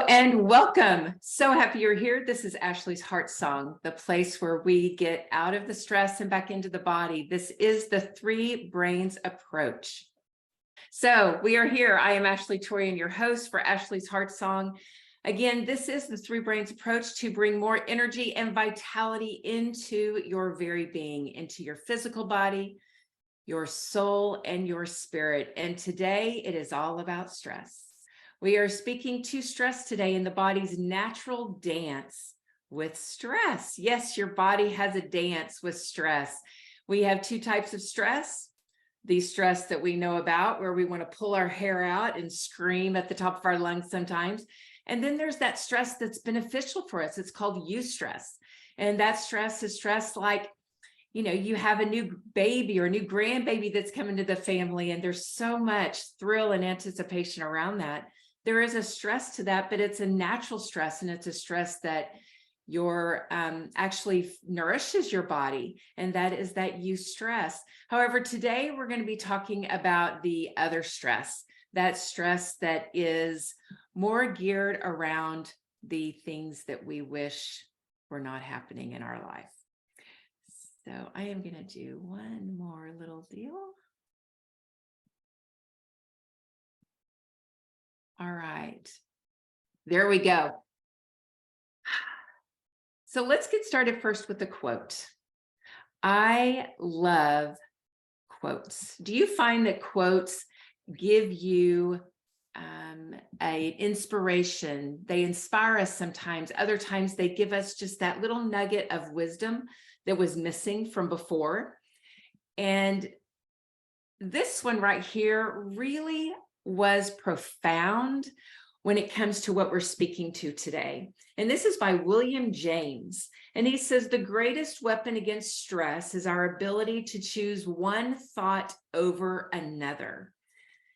And welcome. So happy you're here. This is Ashley's Heart Song, the place where we get out of the stress and back into the body. This is the Three Brains approach. So we are here. I am Ashley Torian, your host for Ashley's Heart Song. Again, this is the Three Brains approach to bring more energy and vitality into your very being, into your physical body, your soul, and your spirit. And today it is all about stress. We are speaking to stress today in the body's natural dance with stress. Yes, your body has a dance with stress. We have two types of stress. The stress that we know about, where we want to pull our hair out and scream at the top of our lungs sometimes. And then there's that stress that's beneficial for us. It's called eustress. And that stress is stress like, you have a new baby or a new grandbaby that's coming to the family, and there's so much thrill and anticipation around that. There is a stress to that, but it's a natural stress, and it's a stress that actually nourishes your body, and that is that eustress. However, today we're going to be talking about the other stress, that stress that is more geared around the things that we wish were not happening in our life. So I am going to do one more little deal. All right, there we go. So let's get started first with a quote. I love quotes. Do you find that quotes give you an inspiration? They inspire us sometimes. Other times they give us just that little nugget of wisdom that was missing from before. And this one right here really was profound when it comes to what we're speaking to today. And this is by William James. And he says, the greatest weapon against stress is our ability to choose one thought over another.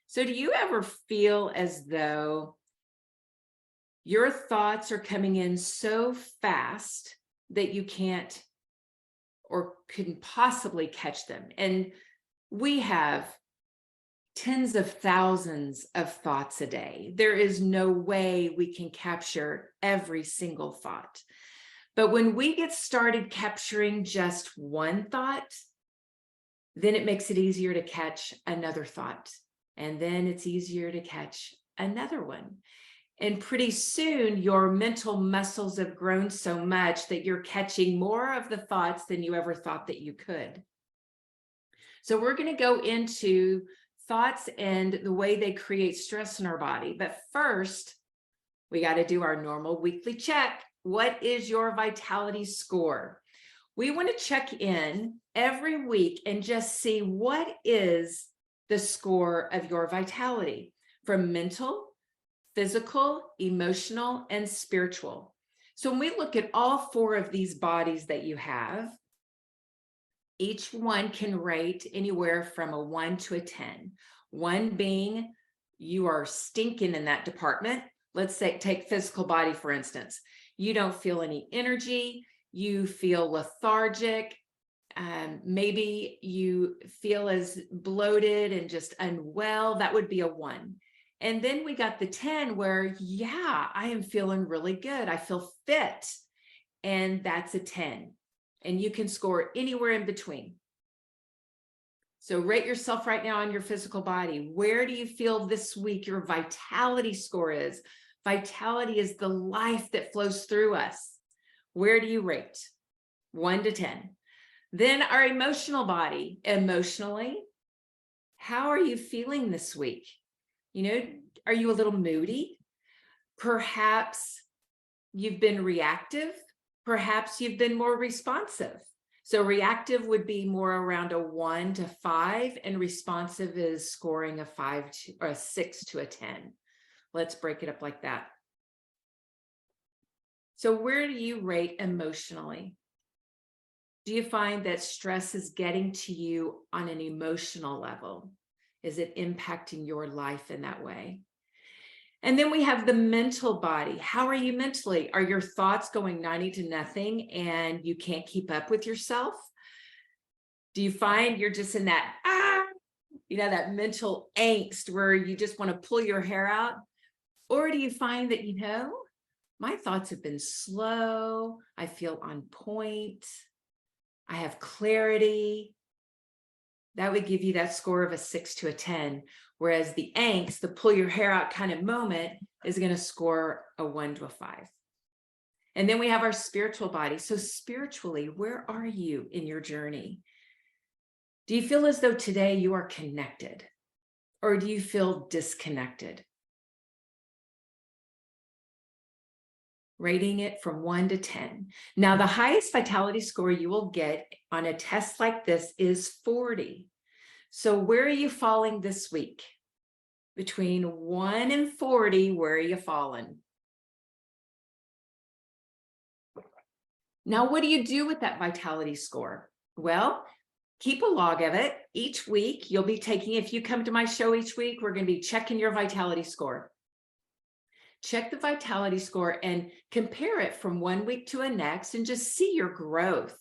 So do you ever feel as though your thoughts are coming in so fast that you can't or couldn't possibly catch them? And we have tens of thousands of thoughts a day. There is no way we can capture every single thought. But when we get started capturing just one thought, then it makes it easier to catch another thought. And then it's easier to catch another one. And pretty soon your mental muscles have grown so much that you're catching more of the thoughts than you ever thought that you could. So we're going to go into thoughts and the way they create stress in our body. But first, we got to do our normal weekly check. What is your vitality score? We want to check in every week and just see what is the score of your vitality from mental, physical, emotional, and spiritual. So when we look at all four of these bodies that you have, each one can rate anywhere from a 1 to a 10. 1 being you are stinking in that department. Let's say, take physical body, for instance. You don't feel any energy. You feel lethargic. Maybe you feel as bloated and just unwell. That would be a 1. And then we got the 10 where, yeah, I am feeling really good. I feel fit. And that's a 10. And you can score anywhere in between. So rate yourself right now on your physical body. Where do you feel this week your vitality score is? Vitality is the life that flows through us. Where do you rate? 1 to 10. Then our emotional body. Emotionally, how are you feeling this week? Are you a little moody? Perhaps you've been reactive. Perhaps you've been more responsive. So reactive would be more around a 1 to 5, and responsive is scoring a 5 to, or a 6 to a 10. Let's break it up like that. So where do you rate emotionally? Do you find that stress is getting to you on an emotional level? Is it impacting your life in that way? And then we have the mental body. How are you mentally? Are your thoughts going 90 to nothing and you can't keep up with yourself? Do you find you're just in that, that mental angst where you just want to pull your hair out? Or do you find that, my thoughts have been slow, I feel on point, I have clarity? That would give you that score of a 6 to a 10. Whereas the angst, the pull your hair out kind of moment, is going to score a 1 to a 5. And then we have our spiritual body. So spiritually, where are you in your journey? Do you feel as though today you are connected, or do you feel disconnected? Rating it from 1 to 10. Now, the highest vitality score you will get on a test like this is 40. So where are you falling this week? Between 1 and 40, where are you falling? Now, what do you do with that vitality score? Well, keep a log of it. Each week, you'll be taking, if you come to my show each week, we're going to be checking your vitality score. Check the vitality score and compare it from 1 week to the next and just see your growth.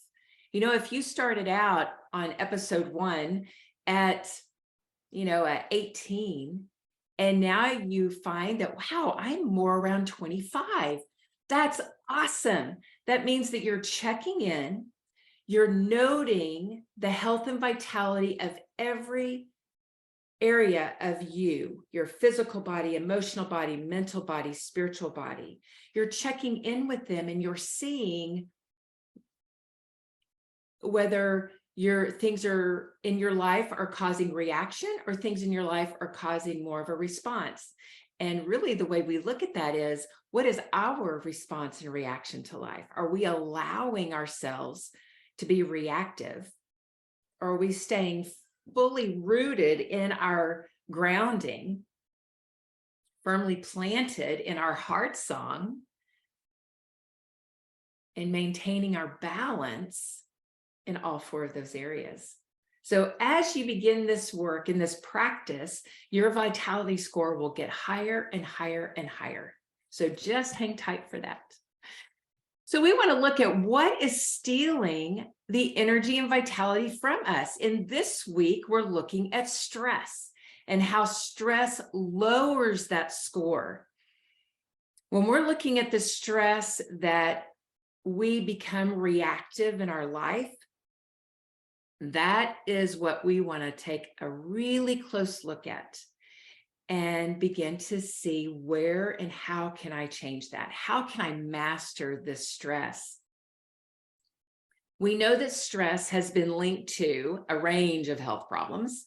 If you started out on episode 1 at 18, and now you find that, wow, I'm more around 25. That's awesome. That means that you're checking in, you're noting the health and vitality of every area of you, your physical body, emotional body, mental body, spiritual body. You're checking in with them and you're seeing whether things are in your life are causing reaction or things in your life are causing more of a response. And really the way we look at that is, what is our response and reaction to life? Are we allowing ourselves to be reactive? Or are we staying fully rooted in our grounding, firmly planted in our heart song, and maintaining our balance in all 4 of those areas? So as you begin this work and this practice, your vitality score will get higher and higher and higher. So just hang tight for that. So we want to look at what is stealing the energy and vitality from us. In this week, we're looking at stress and how stress lowers that score. When we're looking at the stress that we become reactive in our life, that is what we want to take a really close look at and begin to see where and how can I change that? How can I master this stress? We know that stress has been linked to a range of health problems: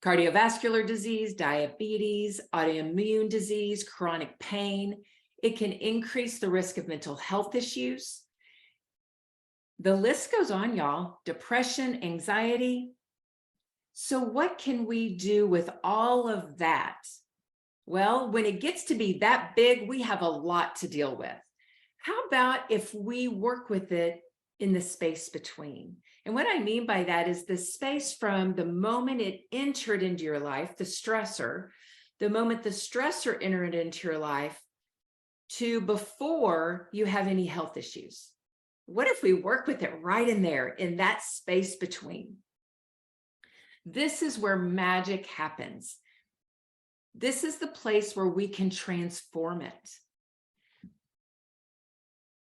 cardiovascular disease, diabetes, autoimmune disease, chronic pain. It can increase the risk of mental health issues. The list goes on, y'all. Depression, anxiety. So what can we do with all of that? Well, when it gets to be that big, we have a lot to deal with. How about if we work with it in the space between? And what I mean by that is the space from the moment it entered into your life, the stressor, the moment the stressor entered into your life, to before you have any health issues. What if we work with it right in there, in that space between? This is where magic happens. This is the place where we can transform it.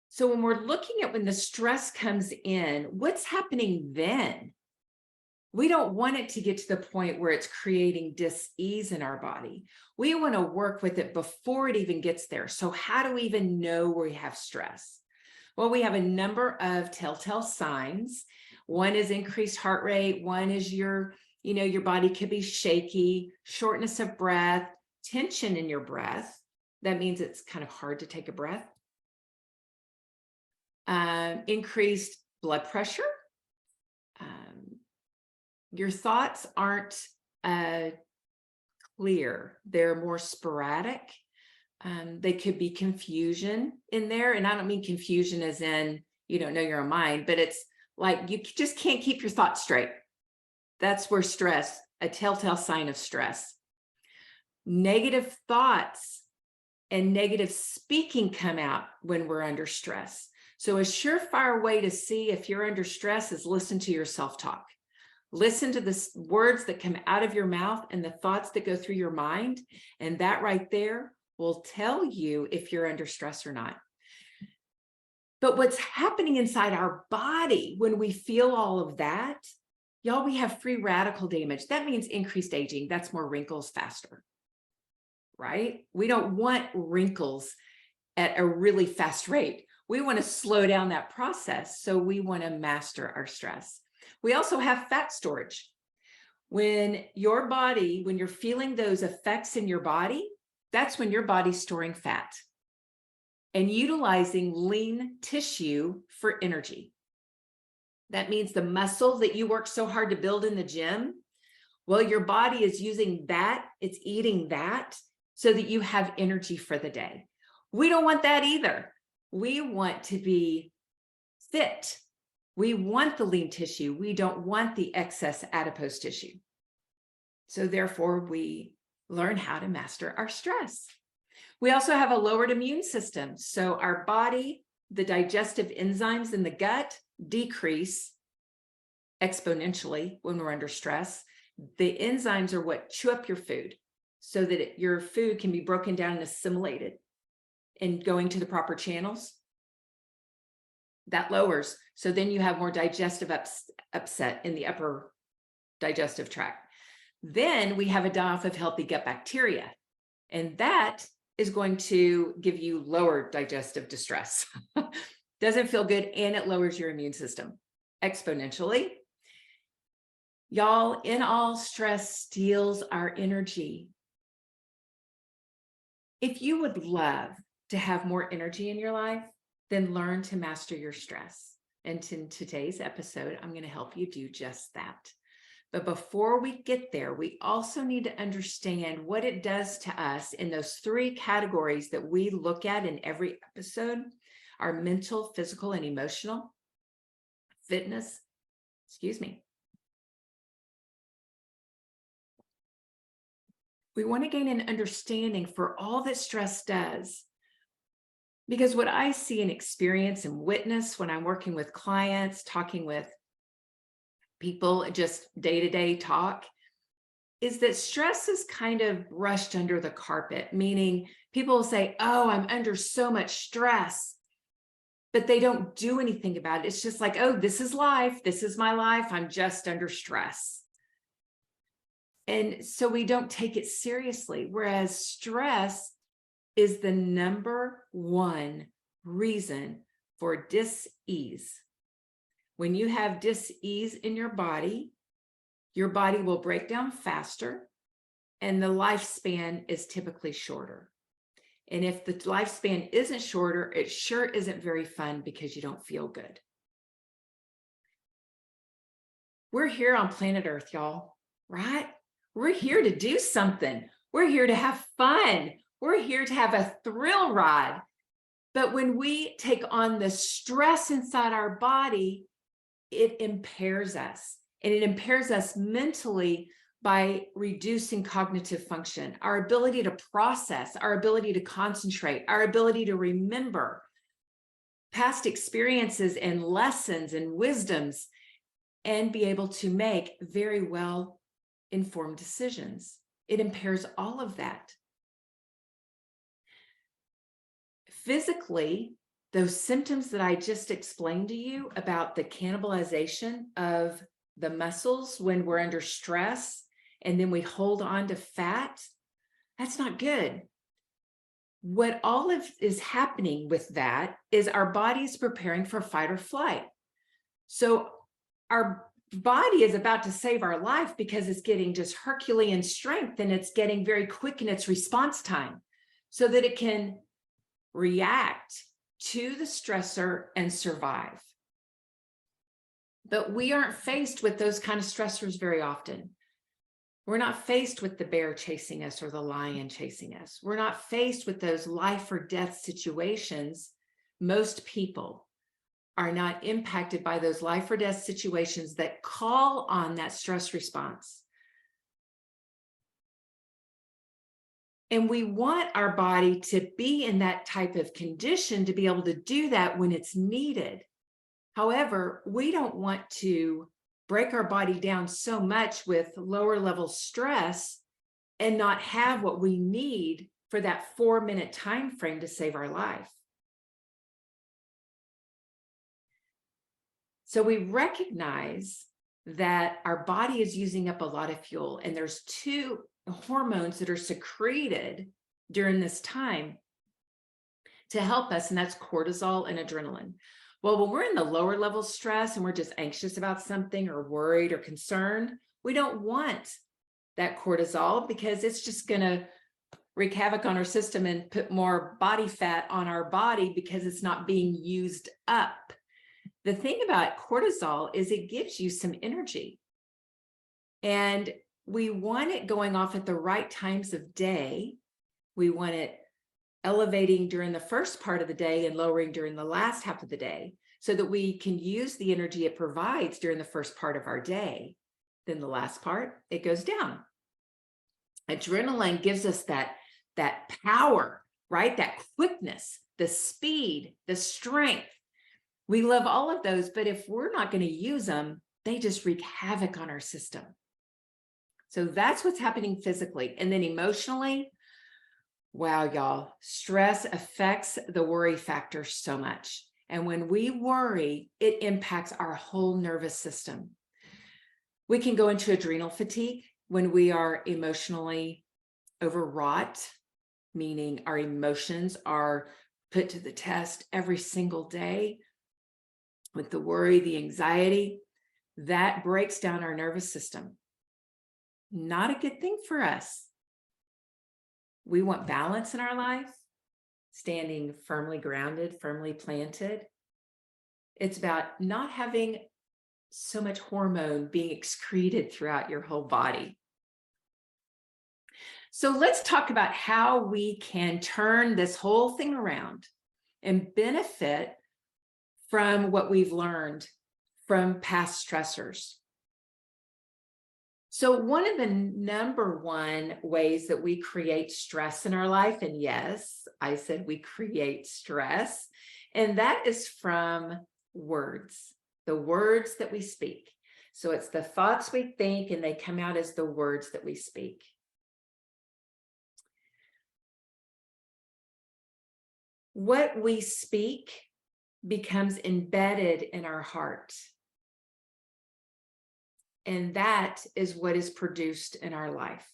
So when we're looking at when the stress comes in, what's happening then? We don't want it to get to the point where it's creating dis-ease in our body. We want to work with it before it even gets there. So how do we even know we have stress? Well, we have a number of telltale signs. One is increased heart rate. One is your body could be shaky, shortness of breath, tension in your breath. That means it's kind of hard to take a breath. Increased blood pressure. Your thoughts aren't clear. They're more sporadic. They could be confusion in there. And I don't mean confusion as in you don't know your own mind, but it's like you just can't keep your thoughts straight. That's where stress, a telltale sign of stress. Negative thoughts and negative speaking come out when we're under stress. So a surefire way to see if you're under stress is listen to your self-talk. Listen to the words that come out of your mouth and the thoughts that go through your mind. And that right there will tell you if you're under stress or not. But what's happening inside our body when we feel all of that, y'all, we have free radical damage. That means increased aging. That's more wrinkles faster, right? We don't want wrinkles at a really fast rate. We want to slow down that process. So we want to master our stress. We also have fat storage. When your body, when you're feeling those effects in your body, that's when your body's storing fat and utilizing lean tissue for energy. That means the muscle that you work so hard to build in the gym, well, your body is using that, it's eating that so that you have energy for the day. We don't want that either. We want to be fit. We want the lean tissue. We don't want the excess adipose tissue. So therefore, we learn how to master our stress. We also have a lowered immune system. So our body, the digestive enzymes in the gut decrease exponentially when we're under stress. The enzymes are what chew up your food so that your food can be broken down and assimilated and going to the proper channels. That lowers. So then you have more digestive upset in the upper digestive tract. Then we have a die-off of healthy gut bacteria. And that is going to give you lower digestive distress. Doesn't feel good, and it lowers your immune system exponentially. Y'all, in all, stress steals our energy. If you would love to have more energy in your life, then learn to master your stress. And in today's episode, I'm going to help you do just that. But before we get there, we also need to understand what it does to us in those three categories that we look at in every episode: our mental, physical, and emotional fitness. We want to gain an understanding for all that stress does. Because what I see and experience and witness when I'm working with clients, talking with people, just day-to-day talk, is that stress is kind of brushed under the carpet, meaning people will say, oh, I'm under so much stress, but they don't do anything about it. It's just like, oh, this is life. This is my life. I'm just under stress. And so we don't take it seriously, whereas stress is the number one reason for dis-ease. When you have dis-ease in your body will break down faster, and the lifespan is typically shorter. And if the lifespan isn't shorter, it sure isn't very fun because you don't feel good. We're here on planet Earth, y'all, right? We're here to do something. We're here to have fun. We're here to have a thrill ride. But when we take on the stress inside our body, it impairs us. And it impairs us mentally by reducing cognitive function, our ability to process, our ability to concentrate, our ability to remember past experiences and lessons and wisdoms, and be able to make very well informed decisions. It impairs all of that. Physically, those symptoms that I just explained to you about the cannibalization of the muscles when we're under stress, and then we hold on to fat, that's not good. What all of is happening with that is our body's preparing for fight or flight. So our body is about to save our life because it's getting just Herculean strength, and it's getting very quick in its response time so that it can react to the stressor and survive. But we aren't faced with those kind of stressors very often. We're not faced with the bear chasing us or the lion chasing us. We're not faced with those life or death situations. Most people are not impacted by those life or death situations that call on that stress response. And we want our body to be in that type of condition to be able to do that when it's needed. However, we don't want to break our body down so much with lower level stress and not have what we need for that 4-minute time frame to save our life. So we recognize that our body is using up a lot of fuel, and there's 2 hormones that are secreted during this time to help us, and that's cortisol and adrenaline. Well, when we're in the lower level stress and we're just anxious about something or worried or concerned, we don't want that cortisol because it's just going to wreak havoc on our system and put more body fat on our body because it's not being used up. The thing about cortisol is it gives you some energy, and we want it going off at the right times of day. We want it elevating during the first part of the day and lowering during the last half of the day so that we can use the energy it provides during the first part of our day. Then the last part, it goes down. Adrenaline gives us that power, right? That quickness, the speed, the strength. We love all of those, but if we're not going to use them, they just wreak havoc on our system. So that's what's happening physically. And then emotionally, wow, y'all, stress affects the worry factor so much. And when we worry, it impacts our whole nervous system. We can go into adrenal fatigue when we are emotionally overwrought, meaning our emotions are put to the test every single day with the worry, the anxiety. That breaks down our nervous system. Not a good thing for us. We want balance in our life, standing firmly grounded, firmly planted. It's about not having so much hormone being excreted throughout your whole body. So let's talk about how we can turn this whole thing around and benefit from what we've learned from past stressors. So one of the number one ways that we create stress in our life, and yes, I said we create stress, and that is from words, the words that we speak. So it's the thoughts we think, and they come out as the words that we speak. What we speak becomes embedded in our heart. And that is what is produced in our life.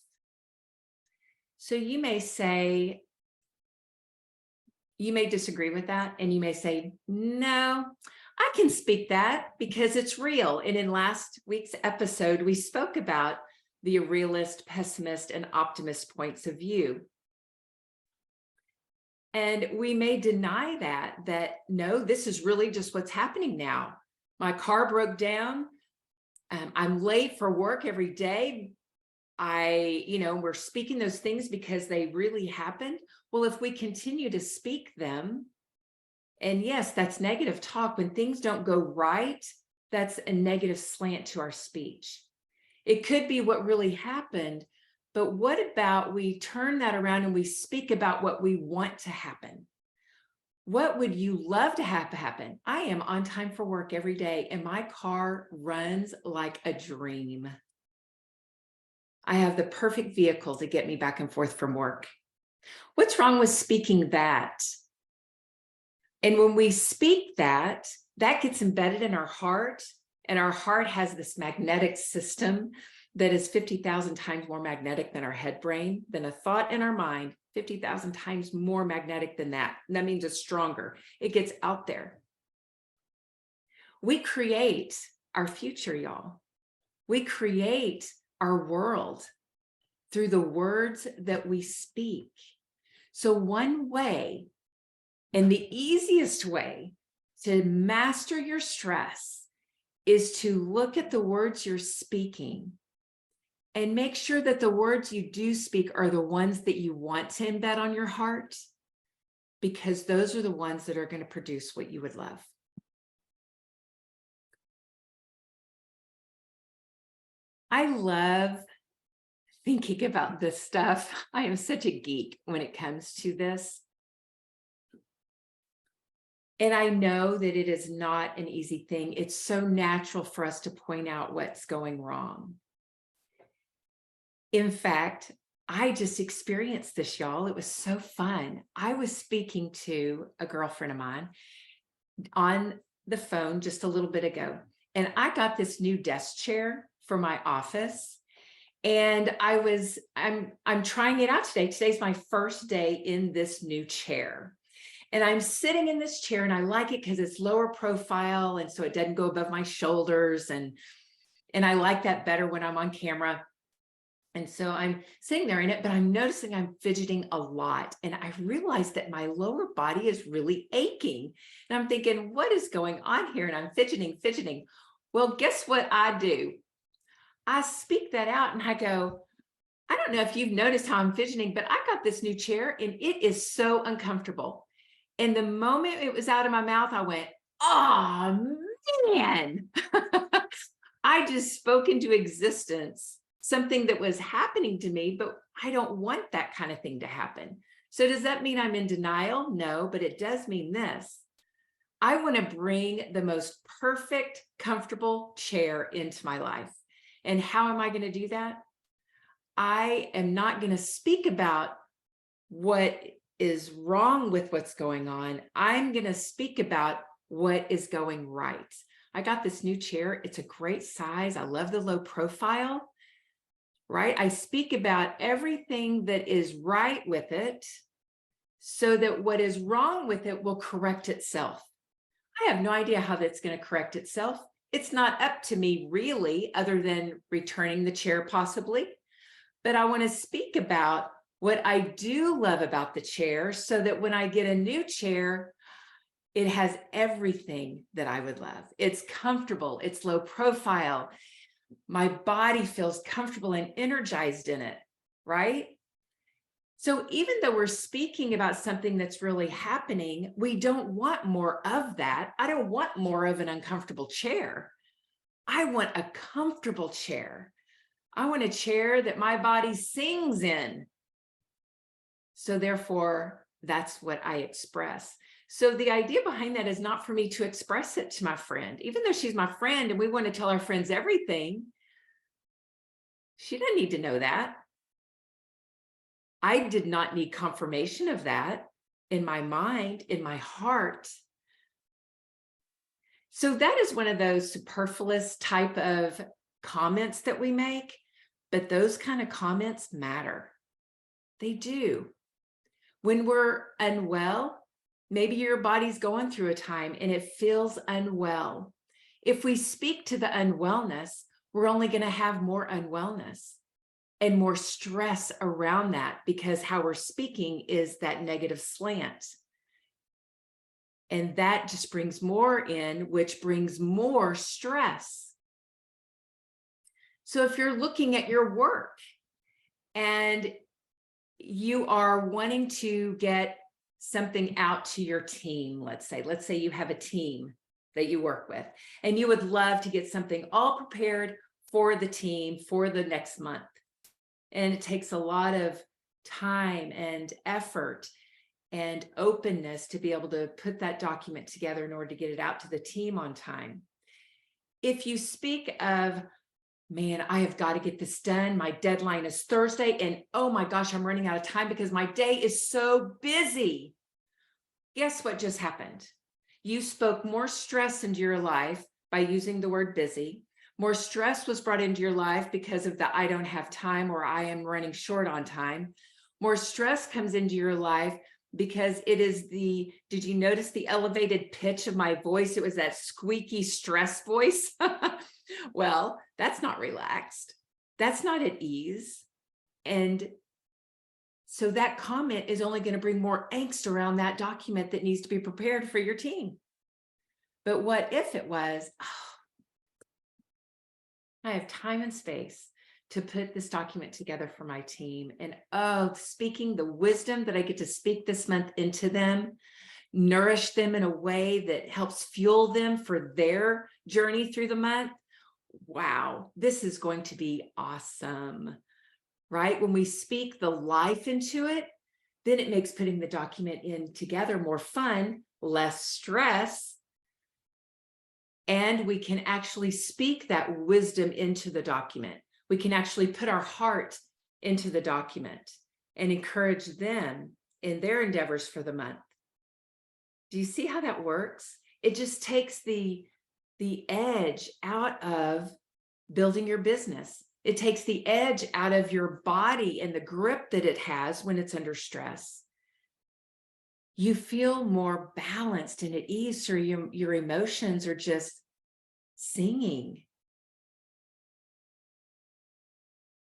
So you may say, you may disagree with that, and you may say, no, I can speak that because it's real. And in last week's episode, we spoke about the realist, pessimist, and optimist points of view. And we may deny that no, this is really just what's happening now. My car broke down. I'm late for work every day. We're speaking those things because they really happened. Well, if we continue to speak them, and yes, that's negative talk. When things don't go right, that's a negative slant to our speech. It could be what really happened, but what about we turn that around and we speak about what we want to happen? What would you love to have happen? I am on time for work every day, and my car runs like a dream. I have the perfect vehicle to get me back and forth from work. What's wrong with speaking that? And when we speak that, that gets embedded in our heart, and our heart has this magnetic system that is 50,000 times more magnetic than our head brain, than a thought in our mind, 50,000 times more magnetic than that. And that means it's stronger. It gets out there. We create our future, y'all. We create our world through the words that we speak. So one way, and the easiest way to master your stress, is to look at the words you're speaking and make sure that the words you do speak are the ones that you want to embed on your heart, because those are the ones that are going to produce what you would love. I love thinking about this stuff. I am such a geek when it comes to this. And I know that it is not an easy thing. It's so natural for us to point out what's going wrong. In fact, I just experienced this, y'all. It was so fun. I was speaking to a girlfriend of mine on the phone just a little bit ago, and I got this new desk chair for my office. And I'm trying it out today. Today's my first day in this new chair. And I'm sitting in this chair and I like it because it's lower profile. And so it doesn't go above my shoulders. And I like that better when I'm on camera. And so I'm sitting there in it, but I'm noticing I'm fidgeting a lot. And I realized that my lower body is really aching. And I'm thinking, what is going on here? And I'm fidgeting. Well, guess what I do? I speak that out and I go, I don't know if you've noticed how I'm fidgeting, but I got this new chair and it is so uncomfortable. And the moment it was out of my mouth, I went, oh man, I just spoke into existence something that was happening to me, but I don't want that kind of thing to happen. So does that mean I'm in denial? No, but it does mean this. I want to bring the most perfect, comfortable chair into my life. And how am I going to do that? I am not going to speak about what is wrong with what's going on. I'm going to speak about what is going right. I got this new chair. It's a great size. I love the low profile, right? I speak about everything that is right with it so that what is wrong with it will correct itself. I have no idea how that's going to correct itself. It's not up to me really, other than returning the chair possibly. But I want to speak about what I do love about the chair so that when I get a new chair, it has everything that I would love. It's comfortable, it's low profile. My body feels comfortable and energized in it, right? So even though we're speaking about something that's really happening, we don't want more of that. I don't want more of an uncomfortable chair. I want a comfortable chair. I want a chair that my body sings in. So therefore, that's what I express. So the idea behind that is not for me to express it to my friend, even though she's my friend and we want to tell our friends everything. She doesn't need to know that. I did not need confirmation of that in my mind, in my heart. So that is one of those superfluous type of comments that we make, but those kind of comments matter. They do. When we're unwell, maybe your body's going through a time and it feels unwell. If we speak to the unwellness, we're only going to have more unwellness and more stress around that because how we're speaking is that negative slant. And that just brings more in, which brings more stress. So if you're looking at your work and you are wanting to get something out to your team, let's say you have a team that you work with, and you would love to get something all prepared for the team for the next month. And it takes a lot of time and effort and openness to be able to put that document together in order to get it out to the team on time. If you speak of, man, I have got to get this done. My deadline is Thursday, and oh my gosh, I'm running out of time because my day is so busy. Guess what just happened? You spoke more stress into your life by using the word busy. More stress was brought into your life because of the I don't have time or I am running short on time. More stress comes into your life because it is the, did you notice the elevated pitch of my voice? It was that squeaky stress voice. Well, that's not relaxed. That's not at ease. And so that comment is only going to bring more angst around that document that needs to be prepared for your team. But what if it was, oh, I have time and space to put this document together for my team. And oh, speaking the wisdom that I get to speak this month into them, nourish them in a way that helps fuel them for their journey through the month. Wow, this is going to be awesome, right? When we speak the life into it, then it makes putting the document in together more fun, less stress, and we can actually speak that wisdom into the document. We can actually put our heart into the document and encourage them in their endeavors for the month. Do you see how that works? It just takes the edge out of building your business. It takes the edge out of your body and the grip that it has when it's under stress. You feel more balanced and at ease, so your emotions are just singing.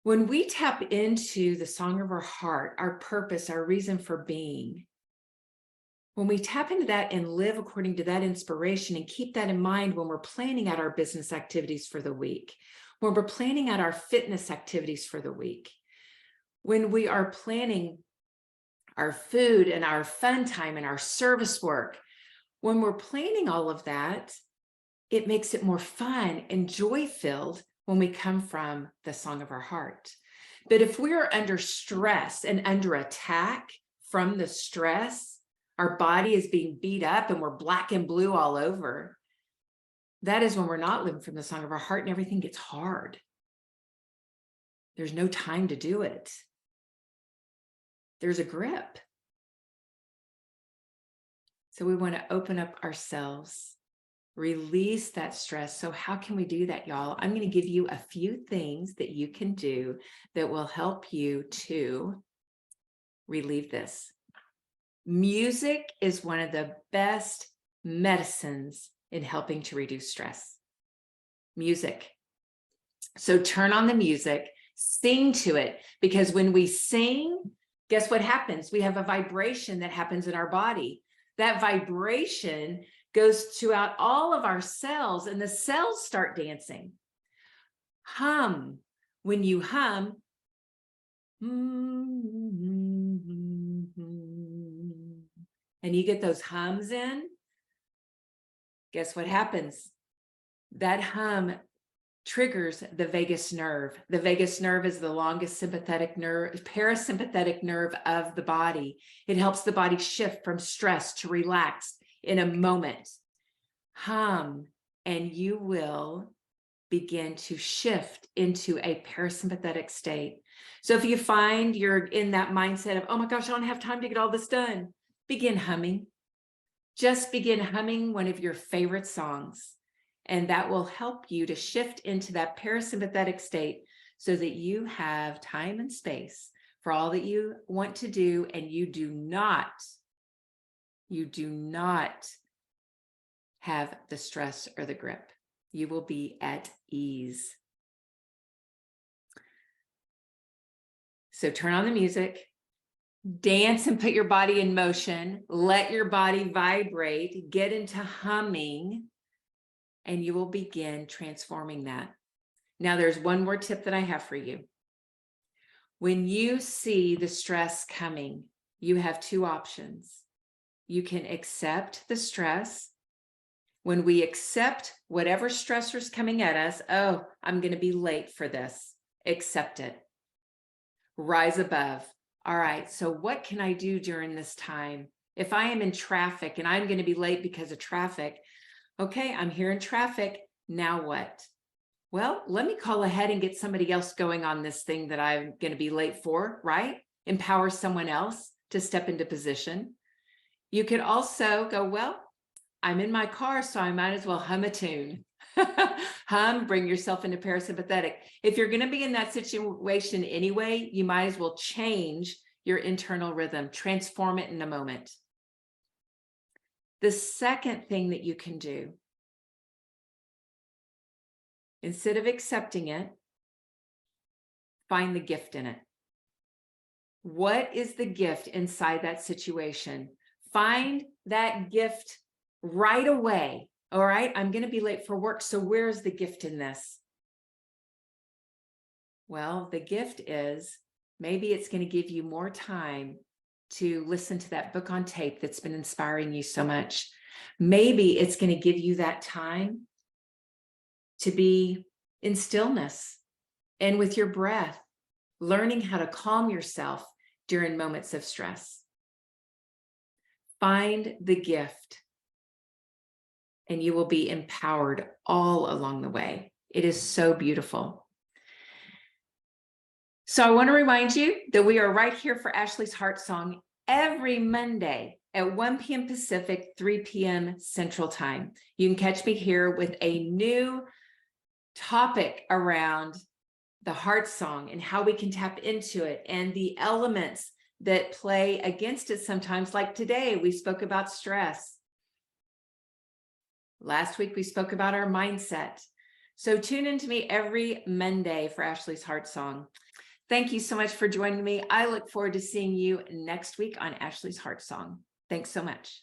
When we tap into the song of our heart, our purpose, our reason for being, when we tap into that and live according to that inspiration and keep that in mind when we're planning out our business activities for the week, when we're planning out our fitness activities for the week, when we are planning our food and our fun time and our service work, when we're planning all of that, it makes it more fun and joy-filled when we come from the song of our heart. But if we're under stress and under attack from the stress, our body is being beat up and we're black and blue all over, that is when we're not living from the song of our heart and everything gets hard. There's no time to do it. There's a grip. So we want to open up ourselves, release that stress. So how can we do that, y'all? I'm going to give you a few things that you can do that will help you to relieve this. Music is one of the best medicines in helping to reduce stress. Music. So turn on the music, sing to it, because when we sing, guess what happens? We have a vibration that happens in our body. That vibration goes throughout all of our cells and the cells start dancing. Hum. When you hum, and you get those hums in, guess what happens? That hum triggers the vagus nerve. The vagus nerve is the longest sympathetic nerve, parasympathetic nerve of the body. It helps the body shift from stress to relax in a moment. Hum, and you will begin to shift into a parasympathetic state. So if you find you're in that mindset of, oh my gosh, I don't have time to get all this done, begin humming. Just begin humming one of your favorite songs. And that will help you to shift into that parasympathetic state so that you have time and space for all that you want to do, and you do not have the stress or the grip. You will be at ease. So turn on the music, dance and put your body in motion, let your body vibrate, get into humming, and you will begin transforming that. Now, there's one more tip that I have for you. When you see the stress coming, you have two options. You can accept the stress. When we accept whatever stressor is coming at us, oh, I'm going to be late for this. Accept it. Rise above. All right, so what can I do during this time? If I am in traffic and I'm going to be late because of traffic, okay, I'm here in traffic. Now what? Well, let me call ahead and get somebody else going on this thing that I'm going to be late for, right? Empower someone else to step into position. You could also go, well, I'm in my car, so I might as well hum a tune. Hum, bring yourself into parasympathetic. If you're going to be in that situation anyway, you might as well change your internal rhythm, transform it in a moment. The second thing that you can do, instead of accepting it, find the gift in it. What is the gift inside that situation? Find that gift right away. All right, I'm going to be late for work. So where's the gift in this? Well, the gift is maybe it's going to give you more time to listen to that book on tape that's been inspiring you so much. Maybe it's going to give you that time to be in stillness and with your breath, learning how to calm yourself during moments of stress. Find the gift, and you will be empowered all along the way. It is so beautiful. So I want to remind you that we are right here for Ashley's Heart Song every Monday at 1 p.m. Pacific, 3 p.m. Central Time. You can catch me here with a new topic around the heart song and how we can tap into it and the elements that play against it sometimes. Like today, we spoke about stress. Last week, we spoke about our mindset. So tune in to me every Monday for Ashley's Heart Song. Thank you so much for joining me. I look forward to seeing you next week on Ashley's Heart Song. Thanks so much.